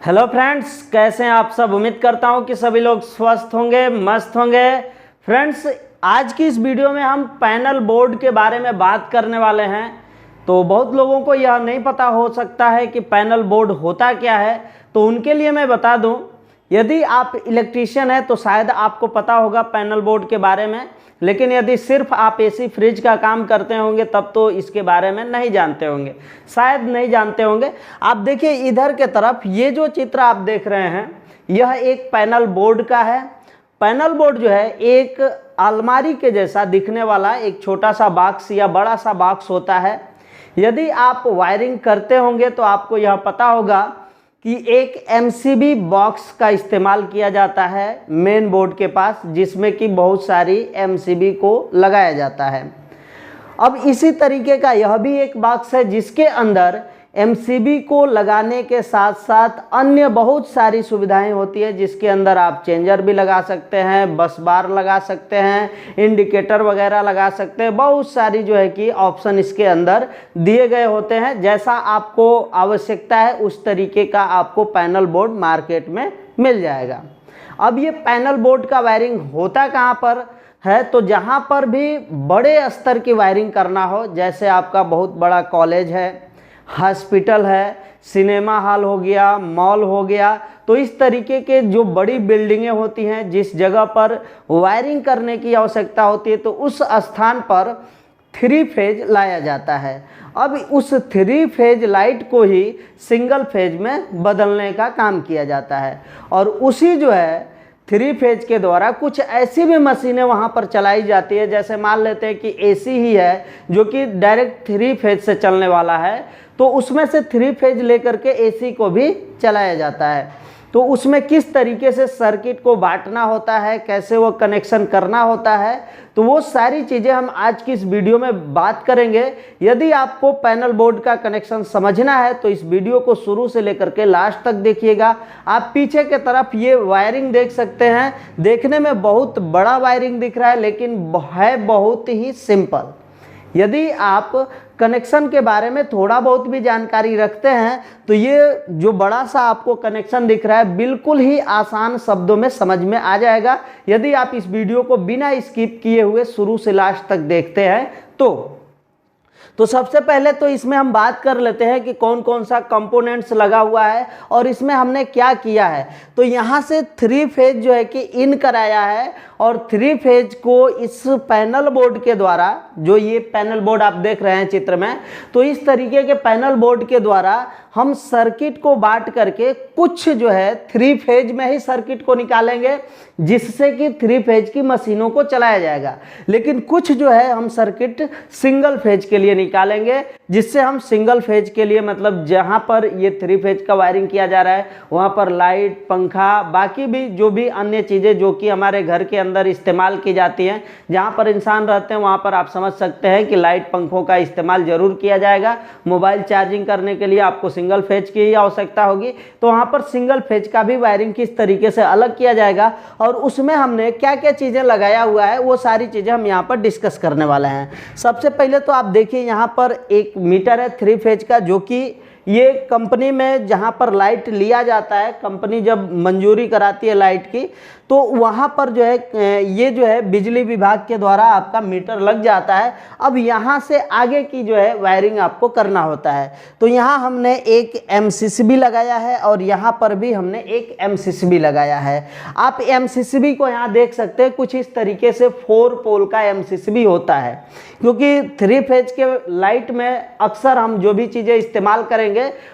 Hello friends, कैसे हैं आप सब। उम्मीद करता हूं कि सभी लोग स्वस्थ होंगे, मस्त होंगे। फ्रेंड्स, आज की इस वीडियो में हम पैनल बोर्ड के बारे में बात करने वाले हैं। तो बहुत लोगों को यह नहीं पता हो सकता है कि पैनल बोर्ड होता क्या है, तो उनके लिए मैं बता दूं। यदि आप इलेक्ट्रीशियन हैं तो शायद आपको पता होगा पैनल बोर्ड के बारे में, लेकिन यदि सिर्फ आप एसी फ्रिज का काम करते होंगे तब तो इसके बारे में नहीं जानते होंगे, शायद नहीं जानते होंगे। आप देखिए इधर के तरफ, ये जो चित्र आप देख रहे हैं यह एक पैनल बोर्ड का है। पैनल बोर्ड जो है एक अलमारी के जैसा दिखने वाला एक छोटा सा बॉक्स या बड़ा सा बॉक्स होता है। यदि आप वायरिंग करते होंगे तो आपको यह पता होगा कि एक एमसीबी बॉक्स का इस्तेमाल किया जाता है मेन बोर्ड के पास, जिसमें कि बहुत सारी एमसीबी को लगाया जाता है। अब इसी तरीके का यह भी एक बॉक्स है जिसके अंदर एमसीबी को लगाने के साथ साथ अन्य बहुत सारी सुविधाएं होती है, जिसके अंदर आप चेंजर भी लगा सकते हैं, बस बार लगा सकते हैं, इंडिकेटर वगैरह लगा सकते हैं। बहुत सारी जो है कि ऑप्शन इसके अंदर दिए गए होते हैं। जैसा आपको आवश्यकता है उस तरीके का आपको पैनल बोर्ड मार्केट में मिल जाएगा। अब ये पैनल बोर्ड का वायरिंग होता कहाँ पर है, तो जहाँ पर भी बड़े स्तर की वायरिंग करना हो, जैसे आपका बहुत बड़ा कॉलेज है, हॉस्पिटल है, सिनेमा हॉल हो गया, मॉल हो गया, तो इस तरीके के जो बड़ी बिल्डिंगें होती हैं जिस जगह पर वायरिंग करने की आवश्यकता होती है, तो उस स्थान पर 3 फेज लाया जाता है। अब उस 3 फेज लाइट को ही सिंगल फेज में बदलने का काम किया जाता है, और उसी जो है 3 फेज के द्वारा कुछ ऐसी भी मशीनें वहाँ पर चलाई जाती है। जैसे मान लेते हैं कि एसी ही है जो कि डायरेक्ट 3 फेज से चलने वाला है, तो उसमें से 3 फेज लेकर के एसी को भी चलाया जाता है। तो उसमें किस तरीके से सर्किट को बांटना होता है, कैसे वो कनेक्शन करना होता है, तो वो सारी चीज़ें हम आज की इस वीडियो में बात करेंगे। यदि आपको पैनल बोर्ड का कनेक्शन समझना है तो इस वीडियो को शुरू से लेकर के लास्ट तक देखिएगा। आप पीछे के तरफ ये वायरिंग देख सकते हैं। देखने में बहुत बड़ा वायरिंग दिख रहा है, लेकिन है बहुत ही सिंपल। यदि आप कनेक्शन के बारे में थोड़ा बहुत भी जानकारी रखते हैं तो ये जो बड़ा सा आपको कनेक्शन दिख रहा है बिल्कुल ही आसान शब्दों में समझ में आ जाएगा, यदि आप इस वीडियो को बिना स्किप किए हुए शुरू से लास्ट तक देखते हैं तो सबसे पहले तो इसमें हम बात कर लेते हैं कि कौन कौन सा कंपोनेंट्स लगा हुआ है और इसमें हमने क्या किया है। तो यहाँ से 3 फेज जो है कि इन कराया है, और 3 फेज को इस पैनल बोर्ड के द्वारा, जो ये पैनल बोर्ड आप देख रहे हैं चित्र में, तो इस तरीके के पैनल बोर्ड के द्वारा हम सर्किट को बांट करके कुछ जो है 3 फेज में ही सर्किट को निकालेंगे, जिससे कि 3 फेज की मशीनों को चलाया जाएगा। लेकिन कुछ जो है हम सर्किट सिंगल फेज के लिए निकालेंगे, जिससे हम सिंगल फेज के लिए मतलब जहां पर ये 3 फेज का वायरिंग किया जा रहा है वहां पर लाइट, पंखा, बाकी भी जो भी अन्य चीज़ें जो कि हमारे घर के अंदर इस्तेमाल की जाती हैं, जहां पर इंसान रहते हैं वहां पर आप समझ सकते हैं कि लाइट, पंखों का इस्तेमाल जरूर किया जाएगा। मोबाइल चार्जिंग करने के लिए आपको सिंगल फेज की ही आवश्यकता होगी, तो वहां पर सिंगल फेज का भी वायरिंग किस तरीके से अलग किया जाएगा और उसमें हमने क्या क्या चीज़ें लगाया हुआ है वो सारी चीज़ें हम यहाँ पर डिस्कस करने वाले हैं। सबसे पहले तो आप देखिए यहाँ पर एक मीटर है 3 फेज का, जो कि ये कंपनी में जहाँ पर लाइट लिया जाता है, कंपनी जब मंजूरी कराती है लाइट की, तो वहाँ पर जो है ये जो है बिजली विभाग के द्वारा आपका मीटर लग जाता है। अब यहाँ से आगे की जो है वायरिंग आपको करना होता है। तो यहाँ हमने एक एमसीसीबी लगाया है और यहाँ पर भी हमने एक एमसीसीबी लगाया है। आप एमसीसीबी को यहाँ देख सकते हैं, कुछ इस तरीके से 4 पोल का एमसीसीबी होता है, क्योंकि 3 फेज के लाइट में अक्सर हम जो भी चीज़ें इस्तेमाल करेंगे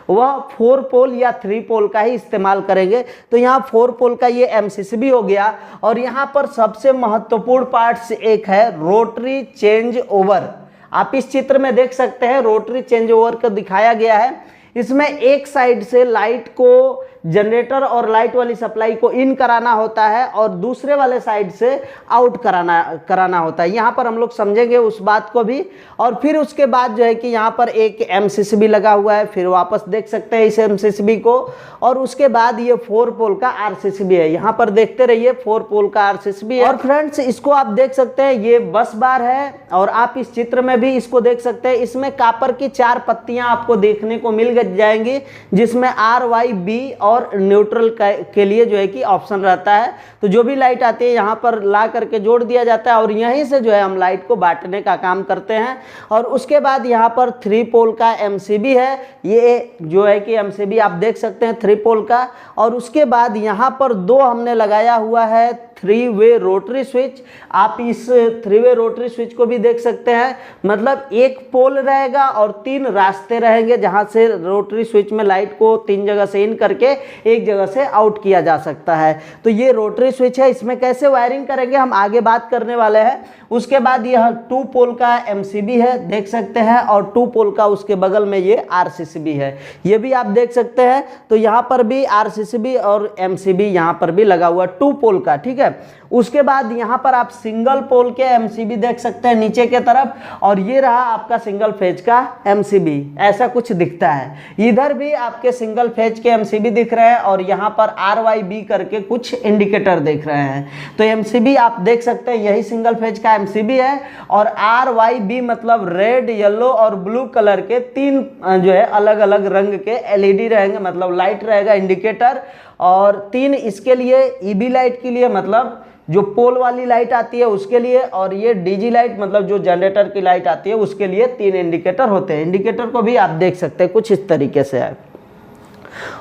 वह 4 पोल या 3 पोल का ही इस्तेमाल करेंगे। तो यहाँ 4 पोल का ये एमसीसीबी हो गया। और यहाँ पर सबसे महत्वपूर्ण पार्ट्स एक है रोटरी चेंज ओवर। आप इस चित्र में देख सकते हैं रोटरी चेंज ओवर को दिखाया गया है। इसमें एक साइड से लाइट को, जनरेटर और लाइट वाली सप्लाई को इन कराना होता है और दूसरे वाले साइड से आउट कराना होता है। यहाँ पर हम लोग समझेंगे उस बात को भी। और फिर उसके बाद जो है कि यहाँ पर एक एमसीसीबी लगा हुआ है, फिर वापस देख सकते हैं इस एमसीसीबी को, और उसके बाद ये 4 पोल का आरसीसीबी है। यहाँ पर देखते रहिए 4 पोल का आरसीसीबी है। और फ्रेंड्स इसको आप देख सकते हैं, ये बस बार है और आप इस चित्र में भी इसको देख सकते हैं। इसमें कापर की 4 पत्तियां आपको देखने को मिल जाएंगी, जिसमें RYB और और न्यूट्रल के लिए जो है कि ऑप्शन रहता है। तो जो भी लाइट आती है यहाँ पर ला करके जोड़ दिया जाता है और यहीं से जो है हम लाइट को बांटने का काम करते हैं। और उसके बाद यहाँ पर 3 पोल का MCB है, ये जो है कि MCB आप देख सकते हैं 3 पोल का। और उसके बाद यहाँ पर 2 हमने लगाया हुआ है 3 वे रोटरी स्विच। आप इस 3 वे रोटरी स्विच को भी देख सकते हैं, मतलब एक पोल रहेगा और 3 रास्ते रहेंगे जहां से रोटरी स्विच में लाइट को 3 जगह से इन करके एक जगह से आउट किया जा सकता है। तो ये रोटरी स्विच है, इसमें कैसे वायरिंग करेंगे हम आगे बात करने वाले हैं। उसके बाद यह 2 पोल का MCB है, देख सकते हैं, और 2 पोल का उसके बगल में ये RCCB है, ये भी आप देख सकते हैं। तो यहाँ पर भी RCCB और MCB यहाँ पर भी लगा हुआ 2 पोल का, ठीक है। उसके बाद यहाँ पर आप सिंगल पोल के MCB देख सकते हैं नीचे के तरफ, और ये रहा आपका सिंगल फेज का MCB, ऐसा कुछ दिखता है। इधर भी आपके सिंगल फेज के MCB दिख रहे हैं और यहाँ पर RYB करके कुछ इंडिकेटर दिख रहे हैं। तो MCB आप देख सकते हैं यही सिंगल फेज का MCB है, और RYB मतलब रेड, येलो और ब्लू कलर के 3 जो है अलग अलग रंग के LED रहेंगे, मतलब लाइट रहेगा इंडिकेटर। और 3 इसके लिए EB लाइट के लिए, मतलब जो पोल वाली लाइट आती है उसके लिए, और ये DG लाइट मतलब जो जनरेटर की लाइट आती है उसके लिए 3 इंडिकेटर होते हैं। इंडिकेटर को भी आप देख सकते हैं कुछ इस तरीके से है।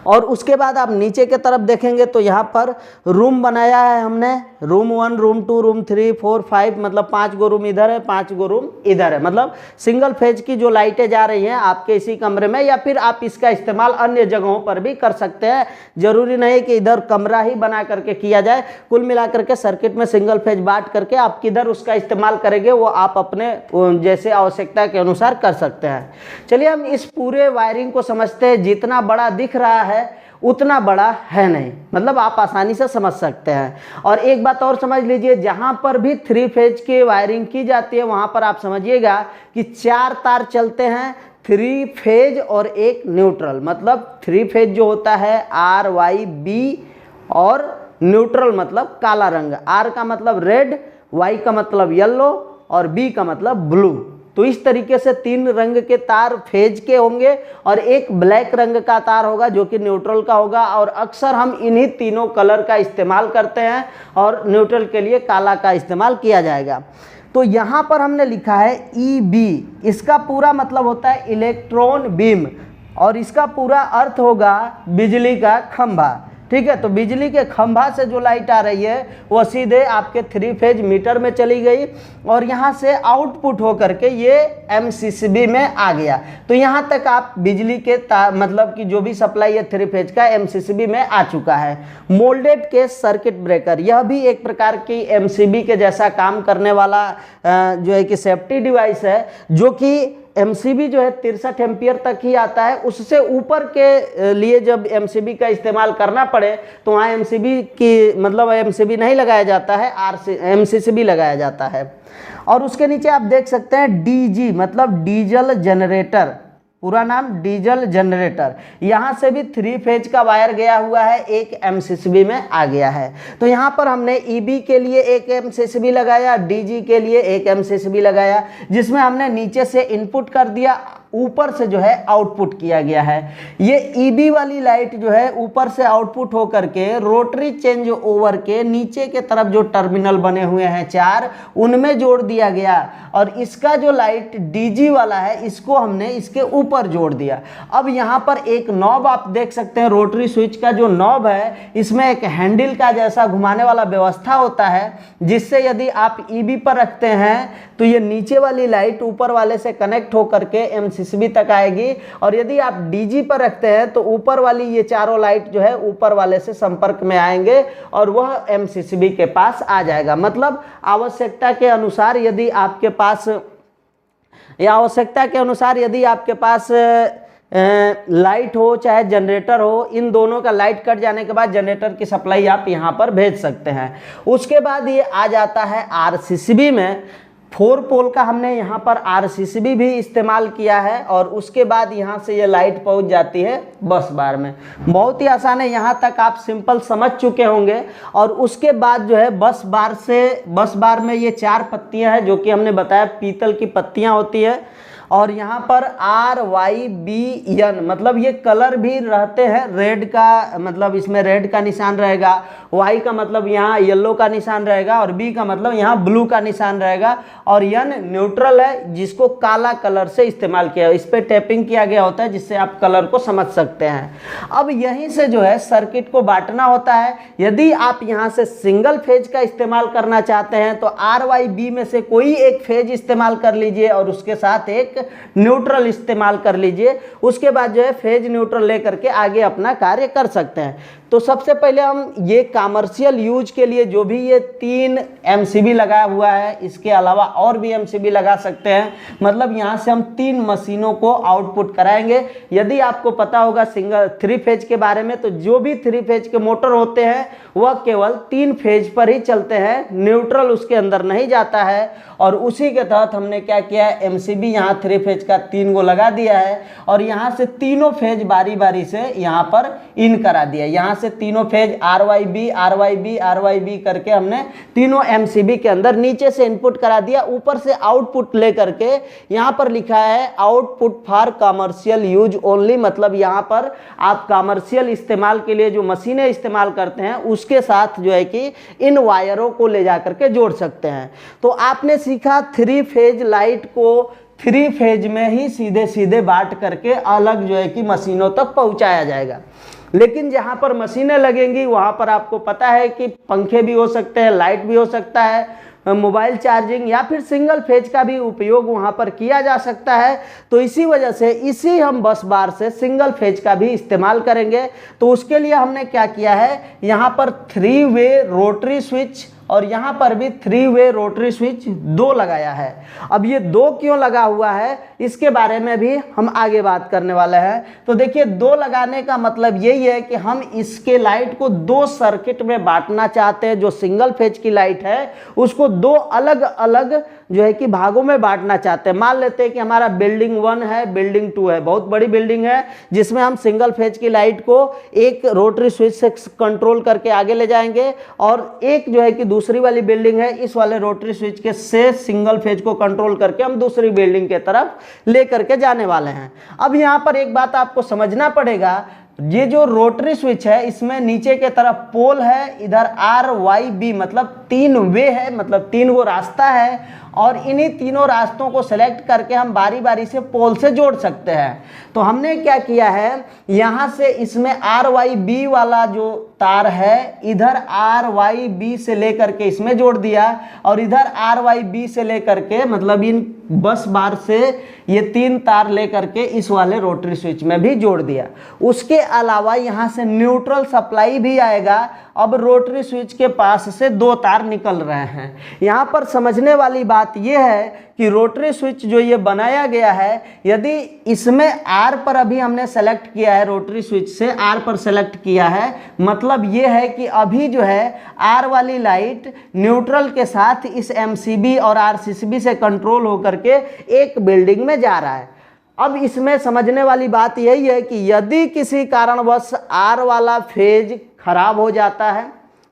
और उसके बाद आप नीचे के तरफ देखेंगे तो यहाँ पर रूम बनाया है हमने, रूम 1, रूम 2, रूम 3, 4, 5, मतलब 5 गो रूम इधर है, 5 गो रूम इधर है। मतलब सिंगल फेज की जो लाइटें जा रही हैं आपके इसी कमरे में, या फिर आप इसका इस्तेमाल अन्य जगहों पर भी कर सकते हैं। जरूरी नहीं कि इधर कमरा ही बना करके किया जाए। कुल मिलाकर के सर्किट में सिंगल फेज बांट करके आप किधर उसका इस्तेमाल करेंगे वो आप अपने जैसे आवश्यकता के अनुसार कर सकते हैं। चलिए हम इस पूरे वायरिंग को समझते हैं। जितना बड़ा दिख रहा है उतना बड़ा है नहीं, मतलब आप आसानी से समझ सकते हैं। और एक बात और समझ लीजिए, जहां पर भी 3 फेज की वायरिंग की जाती है वहां पर आप समझिएगा कि 4 तार चलते हैं, 3 फेज और 1 न्यूट्रल। मतलब 3 फेज जो होता है RYB, और न्यूट्रल मतलब काला रंग, R का मतलब रेड, Y का मतलब येलो और B का मतलब ब्लू। तो इस तरीके से 3 रंग के तार फेज के होंगे और एक ब्लैक रंग का तार होगा जो कि न्यूट्रल का होगा। और अक्सर हम इन्हीं तीनों कलर का इस्तेमाल करते हैं और न्यूट्रल के लिए काला का इस्तेमाल किया जाएगा। तो यहाँ पर हमने लिखा है EB, इसका पूरा मतलब होता है इलेक्ट्रॉन बीम, और इसका पूरा अर्थ होगा बिजली का खंभा, ठीक है। तो बिजली के खंभा से जो लाइट आ रही है वो सीधे आपके 3 फेज मीटर में चली गई और यहाँ से आउटपुट हो करके ये MCCB में आ गया। तो यहाँ तक आप बिजली के मतलब कि जो भी सप्लाई है 3 फेज का MCCB में आ चुका है। मोल्डेड केस सर्किट ब्रेकर, यह भी एक प्रकार की MCB के जैसा काम करने वाला जो है कि सेफ्टी डिवाइस है, जो कि MCB जो है 63 एम्पियर तक ही आता है। उससे ऊपर के लिए जब MCB का इस्तेमाल करना पड़े तो वहाँ MCB की मतलब MCB नहीं लगाया जाता है, MCCB लगाया जाता है। और उसके नीचे आप देख सकते हैं DG मतलब डीजल जनरेटर, पूरा नाम डीजल जनरेटर। यहाँ से भी 3 फेज का वायर गया हुआ है, एक MCCB में आ गया है। तो यहाँ पर हमने EB के लिए एक MCCB लगाया, DG के लिए एक MCCB लगाया, जिसमें हमने नीचे से इनपुट कर दिया, ऊपर से जो है आउटपुट किया गया है। ये EB वाली लाइट जो है ऊपर से आउटपुट हो करके रोटरी चेंज ओवर के नीचे के तरफ जो टर्मिनल बने हुए हैं 4, उनमें जोड़ दिया गया। और इसका जो लाइट DG वाला है इसको हमने इसके ऊपर जोड़ दिया। अब यहाँ पर एक नॉब आप देख सकते हैं, रोटरी स्विच का जो नॉब है इसमें एक हैंडल का जैसा घुमाने वाला व्यवस्था होता है, जिससे यदि आप EB पर रखते हैं तो ये नीचे वाली लाइट ऊपर वाले से कनेक्ट होकर के MCCB तक आएगी, और यदि आप DG पर रखते हैं तो ऊपर वाली ये चारों लाइट जो है ऊपर वाले से संपर्क में आएंगे और वह MCCB के पास आ जाएगा। मतलब आवश्यकता के अनुसार यदि आपके पास लाइट हो चाहे जनरेटर हो, इन दोनों का लाइट कट जाने के बाद जनरेटर की सप्लाई आप यहाँ पर भेज सकते हैं। उसके बाद ये आ जाता है RCCB में। 4 पोल का हमने यहाँ पर RCCB भी इस्तेमाल किया है, और उसके बाद यहाँ से ये लाइट पहुँच जाती है बस बार में। बहुत ही आसान है, यहाँ तक आप सिंपल समझ चुके होंगे। और उसके बाद जो है बस बार में ये 4 पत्तियाँ हैं जो कि हमने बताया पीतल की पत्तियाँ होती है। और यहाँ पर RYBN मतलब ये कलर भी रहते हैं। रेड का मतलब इसमें रेड का निशान रहेगा, Y का मतलब यहाँ येलो का निशान रहेगा और B का मतलब यहाँ ब्लू का निशान रहेगा और N न्यूट्रल है जिसको काला कलर से इस्तेमाल किया, इस पर टैपिंग किया गया होता है जिससे आप कलर को समझ सकते हैं। अब यहीं से जो है सर्किट को बांटना होता है। यदि आप यहाँ से सिंगल फेज का इस्तेमाल करना चाहते हैं तो RYB में से कोई एक फेज इस्तेमाल कर लीजिए और उसके साथ एक न्यूट्रल इस्तेमाल कर लीजिए। उसके बाद जो है फेज न्यूट्रल लेकर के आगे अपना कार्य कर सकते हैं। तो सबसे पहले हम ये कमर्शियल यूज के लिए जो भी ये 3 MCB लगाया हुआ है, इसके अलावा और भी MCB लगा सकते हैं। मतलब यहाँ से हम 3 मशीनों को आउटपुट कराएंगे। यदि आपको पता होगा सिंगल 3 फेज के बारे में, तो जो भी 3 फेज के मोटर होते हैं वह केवल 3 फेज पर ही चलते हैं, न्यूट्रल उसके अंदर नहीं जाता है। और उसी के तहत हमने क्या किया है, MCB यहाँ 3 फेज का 3 गो लगा दिया है और यहाँ से तीनों फेज बारी बारी से यहाँ पर इन करा दिया। यहाँ से तीनों फेज RYB करके हमने तीनों MCB के अंदर नीचे से इनपुट करा दिया, ऊपर से आउटपुट ले करके यहाँ पर लिखा है output for commercial use only. मतलब यहाँ पर आप कमर्शियल इस्तेमाल के लिए जो मशीनें इस्तेमाल करते हैं उसके साथ जो है कि इन वायरों को ले जा करके जोड़ सकते हैं। तो आपने सीखा 3 फेज लाइट को 3 फेज में ही सीधे सीधे बांट करके अलग जो है कि मशीनों तक पहुंचाया जाएगा। लेकिन जहां पर मशीनें लगेंगी वहां पर आपको पता है कि पंखे भी हो सकते हैं, लाइट भी हो सकता है, मोबाइल चार्जिंग या फिर सिंगल फेज का भी उपयोग वहां पर किया जा सकता है। तो इसी वजह से इसी हम बस बार से सिंगल फेज का भी इस्तेमाल करेंगे। तो उसके लिए हमने क्या किया है, यहाँ पर 3 वे रोटरी स्विच और यहाँ पर भी 3 वे रोटरी स्विच 2 लगाया है। अब ये 2 क्यों लगा हुआ है इसके बारे में भी हम आगे बात करने वाले हैं। तो देखिए 2 लगाने का मतलब यही है कि हम इसके लाइट को 2 सर्किट में बांटना चाहते हैं। जो सिंगल फेज की लाइट है उसको 2 अलग अलग जो है कि भागों में बांटना चाहते हैं। मान लेते हैं कि हमारा बिल्डिंग 1 है, बिल्डिंग 2 है, बहुत बड़ी बिल्डिंग है जिसमें हम सिंगल फेज की लाइट को एक रोटरी स्विच से कंट्रोल करके आगे ले जाएंगे और एक जो है कि दूसरी वाली बिल्डिंग है, इस वाले रोटरी स्विच के से सिंगल फेज को कंट्रोल करके हम दूसरी बिल्डिंग के तरफ ले करके जाने वाले हैं। अब यहाँ पर एक बात आपको समझना पड़ेगा, ये जो रोटरी स्विच है इसमें नीचे के तरफ पोल है, इधर RYB मतलब 3 वे है, मतलब 3 गो रास्ता है और इन्हीं तीनों रास्तों को सेलेक्ट करके हम बारी बारी से पोल से जोड़ सकते हैं। तो हमने क्या किया है, यहाँ से इसमें RYB वाला जो तार है इधर RYB से लेकर के इसमें जोड़ दिया और इधर RYB से लेकर के मतलब इन बस बार से ये 3 तार लेकर के इस वाले रोटरी स्विच में भी जोड़ दिया। उसके अलावा यहाँ से न्यूट्रल सप्लाई भी आएगा। अब रोटरी स्विच के पास से 2 तार निकल रहे हैं। यहाँ पर समझने वाली बात यह है कि रोटरी स्विच जो ये बनाया गया है, यदि इसमें R पर अभी हमने सेलेक्ट किया है, रोटरी स्विच से R पर सेलेक्ट किया है, मतलब ये है कि अभी जो है R वाली लाइट न्यूट्रल के साथ इस MCB और RCCB से कंट्रोल होकर के एक बिल्डिंग में जा रहा है। अब इसमें समझने वाली बात यही है कि यदि किसी कारणवश R वाला फेज खराब हो जाता है,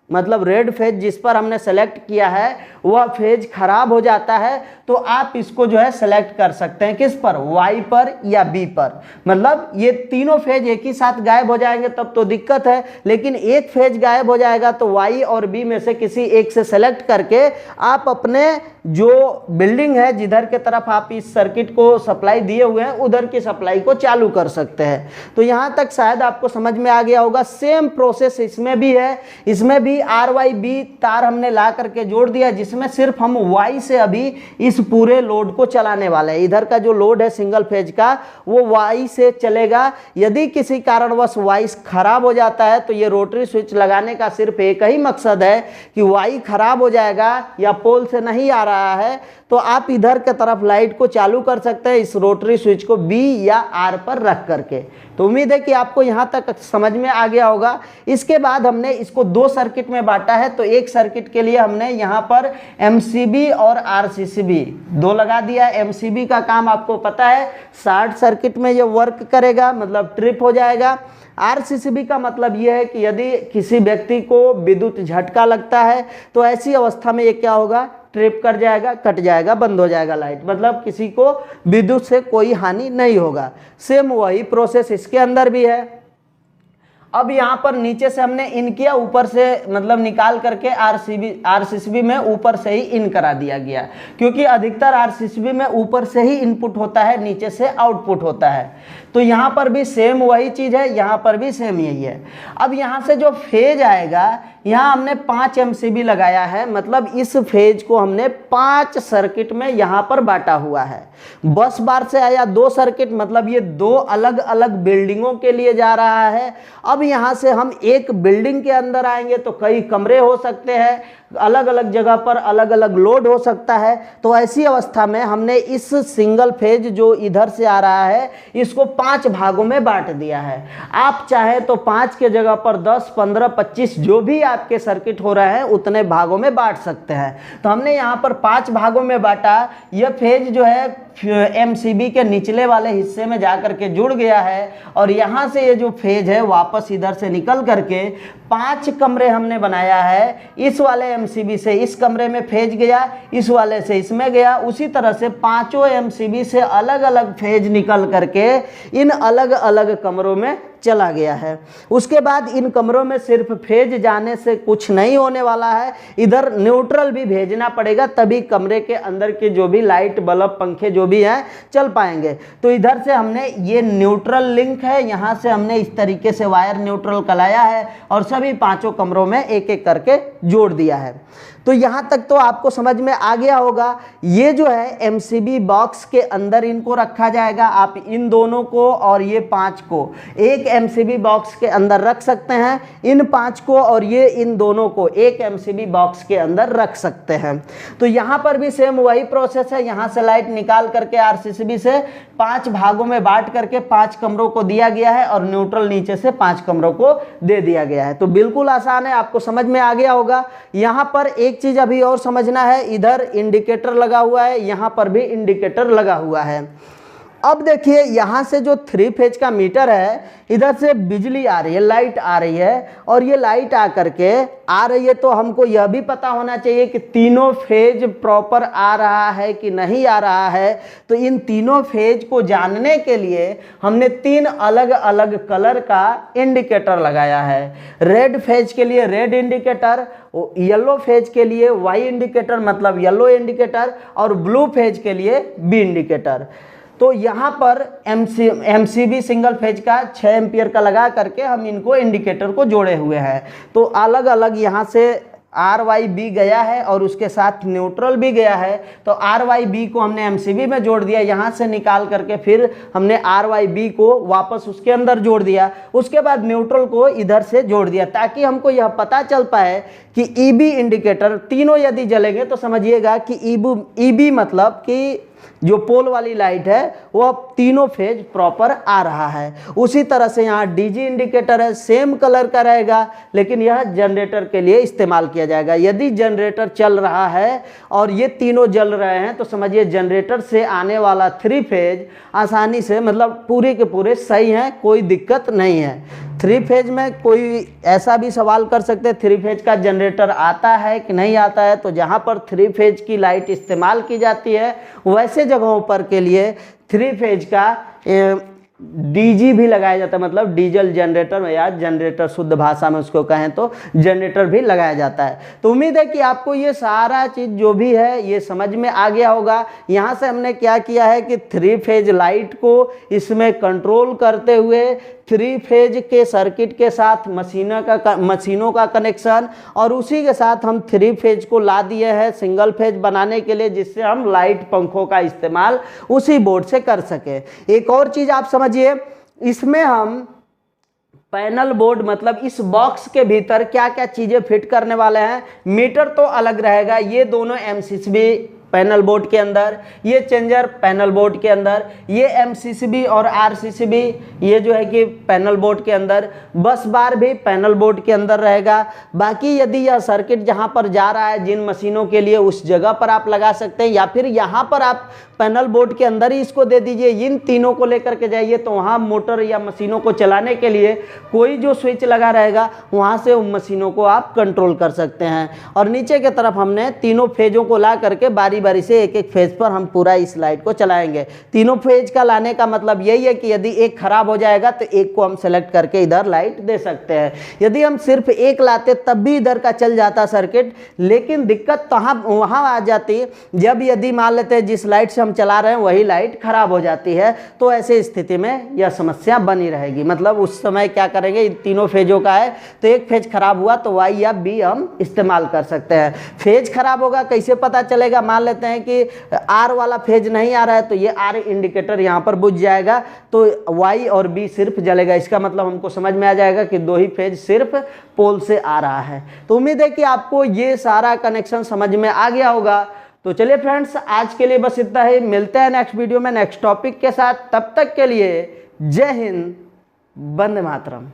मतलब रेड फेज जिस पर हमने सेलेक्ट किया है वह फेज खराब हो जाता है, तो आप इसको जो है सेलेक्ट कर सकते हैं किस पर, Y पर या B पर। मतलब ये तीनों फेज एक ही साथ गायब हो जाएंगे तब तो दिक्कत है, लेकिन एक फेज गायब हो जाएगा तो Y और B में से किसी एक से सेलेक्ट करके आप अपने जो बिल्डिंग है जिधर के तरफ आप इस सर्किट को सप्लाई दिए हुए हैं उधर की सप्लाई को चालू कर सकते हैं। तो यहाँ तक शायद आपको समझ में आ गया होगा। सेम प्रोसेस इसमें भी है। इसमें भी RYB तार हमने ला करके जोड़ दिया जिसमें सिर्फ हम Y से अभी इस पूरे लोड को चलाने वाले हैं। इधर का जो लोड है सिंगल फेज का वो Y से चलेगा। यदि किसी कारणवश Y खराब हो जाता है तो ये रोटरी स्विच लगाने का सिर्फ एक ही मकसद है कि Y खराब हो जाएगा या पोल से नहीं आ रहा है तो आप इधर के तरफ लाइट को चालू कर सकते हैं इस रोटरी स्विच को B या R पर रख करके। तो उम्मीद है कि आपको यहाँ तक समझ में आ गया होगा। इसके बाद हमने इसको 2 सर्किट में बांटा है। तो एक सर्किट के लिए हमने यहाँ पर MCB और RCCB 2 लगा दिया। MCB का काम आपको पता है शॉर्ट सर्किट में ये वर्क करेगा, मतलब ट्रिप हो जाएगा। RCCB का मतलब यह है कि यदि किसी व्यक्ति को विद्युत झटका लगता है तो ऐसी अवस्था में ये क्या होगा, ट्रिप कर जाएगा, कट जाएगा, बंद हो जाएगा लाइट, मतलब किसी को विद्युत से कोई हानि नहीं होगा। सेम वही प्रोसेस इसके अंदर भी है। अब यहाँ पर नीचे से हमने इन किया, ऊपर से मतलब निकाल करके आरसीसीबी में ऊपर से ही इन करा दिया गया, क्योंकि अधिकतर आरसीसीबी में ऊपर से ही इनपुट होता है, नीचे से आउटपुट होता है। तो यहाँ पर भी सेम वही चीज़ है, यहाँ पर भी सेम यही है। अब यहाँ से जो फेज आएगा, यहाँ हमने 5 MCB लगाया है, मतलब इस फेज को हमने 5 सर्किट में यहाँ पर बांटा हुआ है। बस बार से आया 2 सर्किट, मतलब ये 2 अलग अलग बिल्डिंगों के लिए जा रहा है। अब यहाँ से हम एक बिल्डिंग के अंदर आएंगे तो कई कमरे हो सकते हैं, अलग अलग जगह पर अलग अलग लोड हो सकता है। तो ऐसी अवस्था में हमने इस सिंगल फेज जो इधर से आ रहा है इसको 5 भागों में बांट दिया है। आप चाहे तो 5 के जगह पर 10, 15, 25 जो भी आपके सर्किट हो रहे हैं उतने भागों में बांट सकते हैं। तो हमने यहाँ पर 5 भागों में बांटा। यह फेज जो है MCB के निचले वाले हिस्से में जाकर के जुड़ गया है, और यहाँ से ये जो फेज है वापस इधर से निकल करके 5 कमरे हमने बनाया है। इस वाले MCB से इस कमरे में फेज गया, इस वाले से इसमें गया, उसी तरह से 5 MCB से अलग अलग फेज निकल करके इन अलग अलग कमरों में चला गया है। उसके बाद इन कमरों में सिर्फ फेज जाने से कुछ नहीं होने वाला है, इधर न्यूट्रल भी भेजना पड़ेगा, तभी कमरे के अंदर के जो भी लाइट बल्ब पंखे जो भी हैं चल पाएंगे। तो इधर से हमने ये न्यूट्रल लिंक है, यहाँ से हमने इस तरीके से वायर न्यूट्रल कलाया है और सभी 5 कमरों में एक एक करके जोड़ दिया है। तो यहाँ तक तो आपको समझ में आ गया होगा। ये जो है MCB बॉक्स के अंदर इनको रखा जाएगा। आप इन दोनों को और ये 5 को एक MCB बॉक्स के अंदर रख सकते हैं, इन 5 को और ये इन दोनों को एक MCB बॉक्स के अंदर रख सकते हैं। तो यहाँ पर भी सेम वही प्रोसेस है। यहाँ से लाइट निकाल करके RCCB से 5 भागों में बांट करके 5 कमरों को दिया गया है और न्यूट्रल नीचे से 5 कमरों को दे दिया गया है। तो बिल्कुल आसान है, आपको समझ में आ गया होगा। यहाँ पर एक चीज अभी और समझना है, इधर इंडिकेटर लगा हुआ है, यहाँ पर भी इंडिकेटर लगा हुआ है। अब देखिए यहाँ से जो 3 फेज का मीटर है, इधर से बिजली आ रही है, लाइट आ रही है, और ये लाइट आ करके आ रही है, तो हमको यह भी पता होना चाहिए कि तीनों फेज प्रॉपर आ रहा है कि नहीं आ रहा है। तो इन तीनों फेज को जानने के लिए हमने 3 अलग अलग कलर का इंडिकेटर लगाया है। रेड फेज के लिए रेड इंडिकेटर, येलो फेज के लिए वाई इंडिकेटर मतलब येलो इंडिकेटर, और ब्लू फेज के लिए बी इंडिकेटर। तो यहाँ पर MCB सिंगल फेज का 6 एम्पियर का लगा करके हम इनको इंडिकेटर को जोड़े हुए हैं। तो अलग अलग यहाँ से RYB गया है और उसके साथ न्यूट्रल भी गया है। तो RYB को हमने MCB में जोड़ दिया, यहाँ से निकाल करके फिर हमने RYB को वापस उसके अंदर जोड़ दिया, उसके बाद न्यूट्रल को इधर से जोड़ दिया, ताकि हमको यह पता चल पाए कि EB इंडिकेटर तीनों यदि जलेंगे तो समझिएगा कि EB मतलब कि जो पोल वाली लाइट है वो तीनों फेज प्रॉपर आ रहा है। उसी तरह से यहाँ DG इंडिकेटर है, सेम कलर का रहेगा, लेकिन यह जनरेटर के लिए इस्तेमाल किया जाएगा। यदि जनरेटर चल रहा है और ये तीनों जल रहे हैं तो समझिए जनरेटर से आने वाला 3 फेज आसानी से मतलब पूरे के पूरे सही हैं, कोई दिक्कत नहीं है। 3 फेज में कोई ऐसा भी सवाल कर सकते हैं 3 फेज का जनरेटर आता है कि नहीं आता है। तो जहाँ पर 3 फेज की लाइट इस्तेमाल की जाती है वैसे जगहों पर के लिए 3 फेज का DG भी लगाया जाता है, मतलब डीजल जनरेटर या जनरेटर शुद्ध भाषा में उसको कहें तो जनरेटर भी लगाया जाता है। तो उम्मीद है कि आपको ये सारा चीज़ जो भी है ये समझ में आ गया होगा। यहाँ से हमने क्या किया है कि 3 फेज लाइट को इसमें कंट्रोल करते हुए 3 फेज के सर्किट के साथ मशीनों का कनेक्शन, और उसी के साथ हम 3 फेज को ला दिए हैं सिंगल फेज बनाने के लिए, जिससे हम लाइट पंखों का इस्तेमाल उसी बोर्ड से कर सके। एक और चीज़ आप समझिए, इसमें हम पैनल बोर्ड मतलब इस बॉक्स के भीतर क्या क्या चीज़ें फिट करने वाले हैं। मीटर तो अलग रहेगा, ये दोनों MCB पैनल बोर्ड के अंदर, ये चेंजर पैनल बोर्ड के अंदर, ये MCCB और RCCB ये जो है कि पैनल बोर्ड के अंदर, बस बार भी पैनल बोर्ड के अंदर रहेगा। बाकी यदि यह सर्किट जहां पर जा रहा है जिन मशीनों के लिए उस जगह पर आप लगा सकते हैं, या फिर यहां पर आप पैनल बोर्ड के अंदर ही इसको दे दीजिए, इन तीनों को लेकर के जाइए तो वहां मोटर या मशीनों को चलाने के लिए कोई जो स्विच लगा रहेगा वहां से उन मशीनों को आप कंट्रोल कर सकते हैं। और नीचे की तरफ हमने तीनों फेजों को ला करके बारी बारी से एक एक फेज पर हम पूरा इस लाइट को चलाएंगे। तीनों फेज का लाने का मतलब यही है कि यदि एक खराब हो जाएगा तो एक को हम सेलेक्ट करके इधर लाइट दे सकते हैं। यदि हम सिर्फ एक लाते तब भी इधर का चल जाता सर्किट, लेकिन दिक्कत तो वहां आ जाती जब यदि मान लेते हैं जिस लाइट से हम चला रहे हैं वही लाइट खराब हो जाती है, तो ऐसे स्थिति में यह समस्या बनी रहेगी। मतलब उस समय क्या करेंगे, इन तीनों फेजों का है तो एक फेज खराब हुआ तो Y या B हम इस्तेमाल कर सकते हैं। फेज खराब होगा कैसे पता चलेगा, मान लेते हैं कि R वाला फेज नहीं आ रहा है तो ये R इंडिकेटर यहाँ पर बुझ जाएगा तो Y और B सिर्फ जलेगा। इसका मतलब हमको समझ में आ जाएगा कि दो ही फेज सिर्फ पोल से आ रहा है। तो उम्मीद है कि आपको ये सारा कनेक्शन समझ में आ गया होगा। तो चलिए फ्रेंड्स, आज के लिए बस इतना ही। मिलते हैं नेक्स्ट वीडियो में नेक्स्ट टॉपिक के साथ। तब तक के लिए जय हिंद, वंदे मातरम।